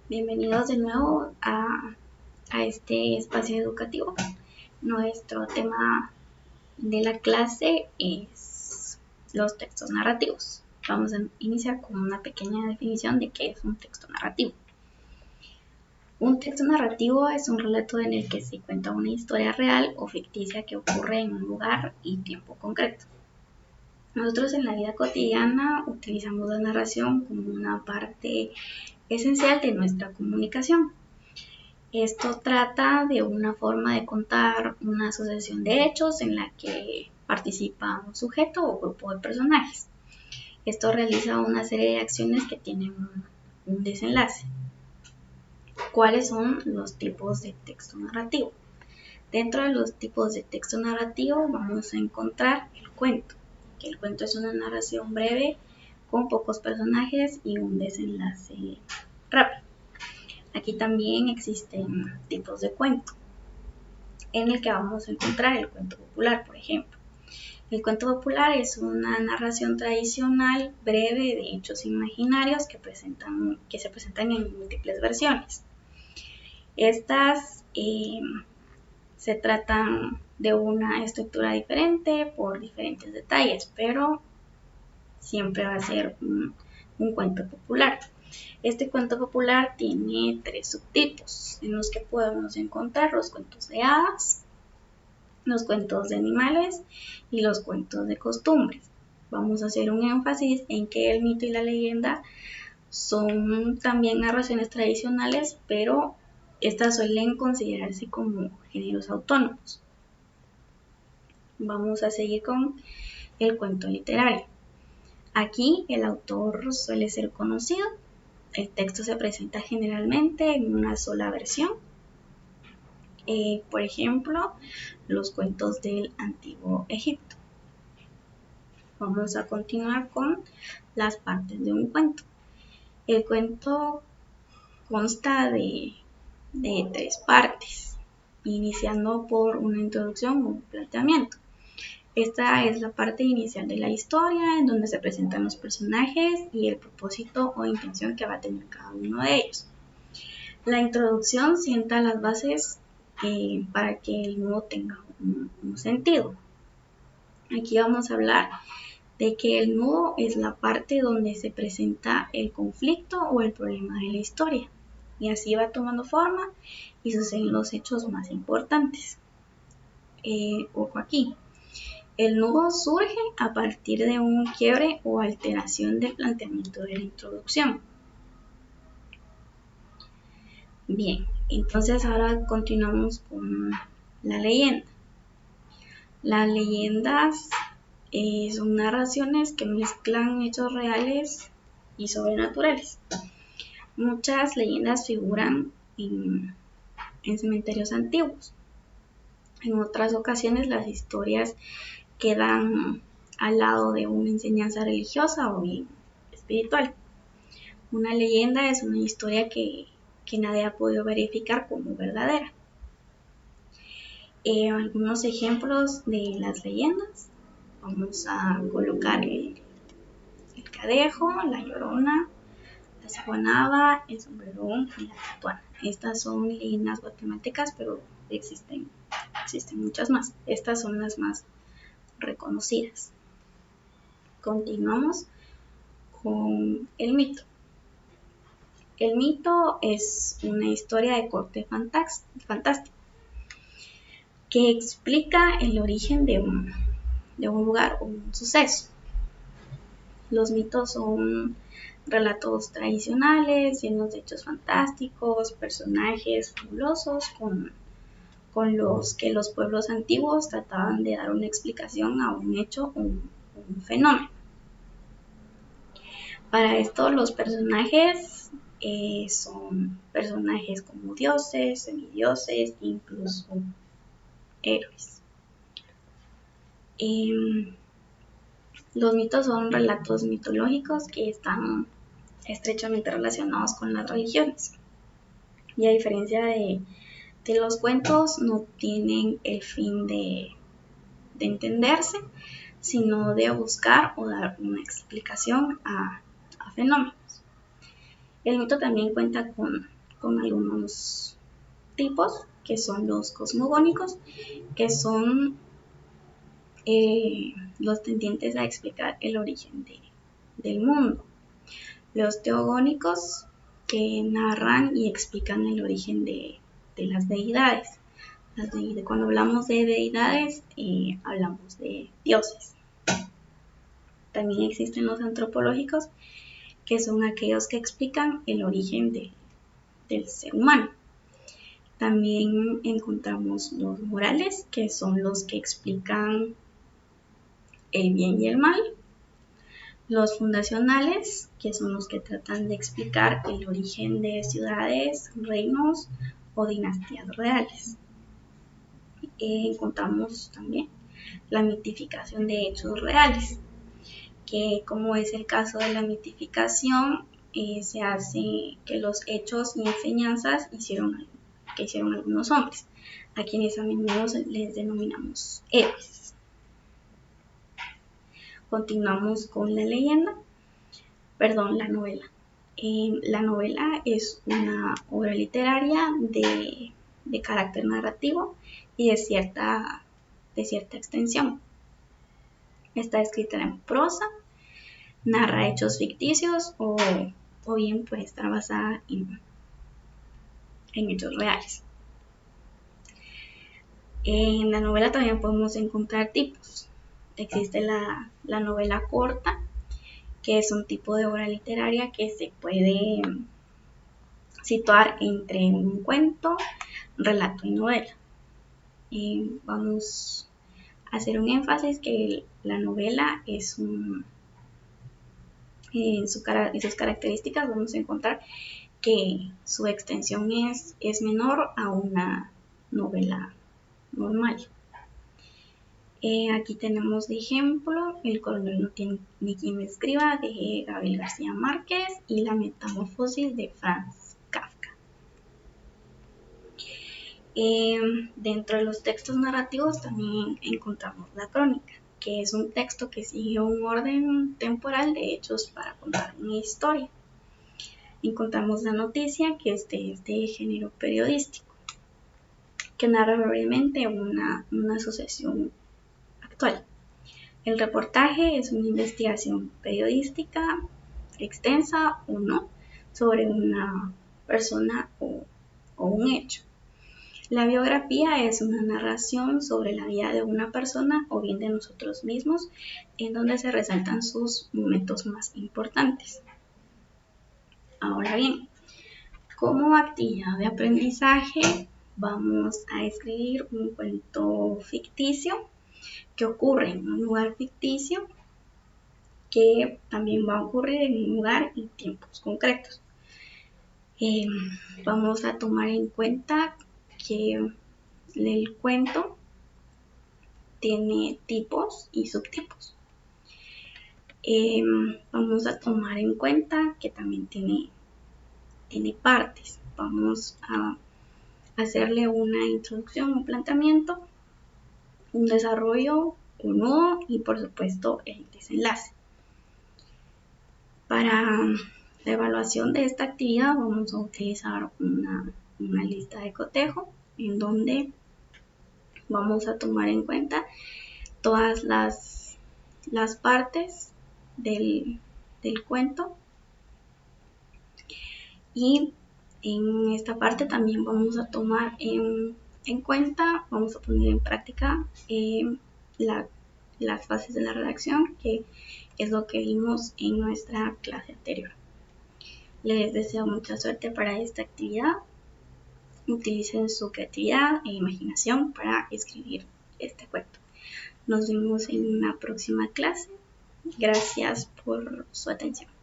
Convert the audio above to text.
Bienvenidos de nuevo a este espacio educativo. Nuestro tema de la clase es los textos narrativos. Vamos a iniciar con una pequeña definición de qué es un texto narrativo. Un texto narrativo es un relato en el que se cuenta una historia real o ficticia que ocurre en un lugar y tiempo concreto. Nosotros en la vida cotidiana utilizamos la narración como una parte esencial de nuestra comunicación. Esto trata de una forma de contar una sucesión de hechos en la que participa un sujeto o grupo de personajes. Esto realiza una serie de acciones que tienen un desenlace. ¿Cuáles son los tipos de texto narrativo? Dentro de los tipos de texto narrativo vamos a encontrar el cuento, que el cuento es una narración breve con pocos personajes y un desenlace rápido. Aquí también existen tipos de cuento, en el que vamos a encontrar el cuento popular, por ejemplo. El cuento popular es una narración tradicional breve de hechos imaginarios que se presentan en múltiples versiones. Estas se tratan de una estructura diferente por diferentes detalles, pero siempre va a ser un cuento popular. Este cuento popular tiene 3 subtipos en los que podemos encontrar los cuentos de hadas, los cuentos de animales y los cuentos de costumbres. Vamos a hacer un énfasis en que el mito y la leyenda son también narraciones tradicionales, pero estas suelen considerarse como géneros autónomos. Vamos a seguir con el cuento literario. Aquí el autor suele ser conocido. El texto se presenta generalmente en una sola versión. Por ejemplo, los cuentos del Antiguo Egipto. Vamos a continuar con las partes de un cuento. El cuento consta de 3 partes, iniciando por una introducción o un planteamiento. Esta es la parte inicial de la historia, en donde se presentan los personajes y el propósito o intención que va a tener cada uno de ellos. La introducción sienta las bases para que el nudo tenga un sentido. Aquí vamos a hablar de que el nudo es la parte donde se presenta el conflicto o el problema de la historia. Y así va tomando forma y suceden los hechos más importantes. Ojo aquí. El nudo surge a partir de un quiebre o alteración del planteamiento de la introducción. Bien, entonces ahora continuamos con la leyenda. Las leyendas son narraciones que mezclan hechos reales y sobrenaturales. Muchas leyendas figuran en cementerios antiguos. En otras ocasiones las historias quedan al lado de una enseñanza religiosa o bien espiritual. Una leyenda es una historia que nadie ha podido verificar como verdadera. Algunos ejemplos de las leyendas. Vamos a colocar el cadejo, la llorona, la saguanaba, el sombrerón y la catuana. Estas son leyendas guatemaltecas, pero existen muchas más. Estas son las más reconocidas. Continuamos con el mito. El mito es una historia de corte fantástico que explica el origen de un lugar o un suceso. Los mitos son relatos tradicionales llenos de hechos fantásticos, personajes fabulosos con los que los pueblos antiguos trataban de dar una explicación a un hecho o un fenómeno. Para esto los personajes son personajes como dioses, semidioses, incluso héroes. Los mitos son relatos mitológicos que están estrechamente relacionados con las religiones. Y a diferencia de los cuentos, no tienen el fin de entenderse, sino de buscar o dar una explicación a fenómenos. El mito también cuenta con con algunos tipos, que son los cosmogónicos, que son los tendientes a explicar el origen del mundo. Los teogónicos, que narran y explican el origen de las deidades. Cuando hablamos de deidades, hablamos de dioses. También existen los antropológicos, que son aquellos que explican el origen del ser humano. También encontramos los morales, que son los que explican el bien y el mal. Los fundacionales, que son los que tratan de explicar el origen de ciudades, reinos o dinastías reales. Encontramos también la mitificación de hechos reales, que como es el caso de la mitificación, se hace que los hechos y enseñanzas que hicieron algunos hombres, a quienes a menudo les denominamos héroes. Continuamos con la novela. La novela es una obra literaria de carácter narrativo y de cierta extensión. Está escrita en prosa, narra hechos ficticios o bien puede estar basada en hechos reales. En la novela también podemos encontrar tipos. Existe la novela corta, que es un tipo de obra literaria que se puede situar entre un cuento, relato y novela. Vamos a hacer un énfasis que la novela en sus características vamos a encontrar que su extensión es menor a una novela normal. Aquí tenemos de ejemplo El coronel no tiene ni quien me escriba, de Gabriel García Márquez, y La metamorfosis, de Franz Kafka. Dentro de los textos narrativos también encontramos la crónica, que es un texto que sigue un orden temporal de hechos para contar una historia. Encontramos la noticia, que es de género periodístico, que narra brevemente una sucesión actual. El reportaje es una investigación periodística extensa o no sobre una persona o un hecho. La biografía es una narración sobre la vida de una persona o bien de nosotros mismos, en donde se resaltan sus momentos más importantes. Ahora bien, como actividad de aprendizaje vamos a escribir un cuento ficticio que ocurre en un lugar ficticio, que también va a ocurrir en un lugar y tiempos concretos. Vamos a tomar en cuenta que el cuento tiene tipos y subtipos. Vamos a tomar en cuenta que también tiene partes. Vamos a hacerle una introducción, un planteamiento, un desarrollo, un nudo y por supuesto el desenlace. Para la evaluación de esta actividad vamos a utilizar una lista de cotejo, en donde vamos a tomar en cuenta todas las partes del cuento, y en esta parte también vamos a tomar en cuenta, vamos a poner en práctica las fases de la redacción, que es lo que vimos en nuestra clase anterior. Les deseo mucha suerte para esta actividad. Utilicen su creatividad e imaginación para escribir este cuento. Nos vemos en una próxima clase. Gracias por su atención.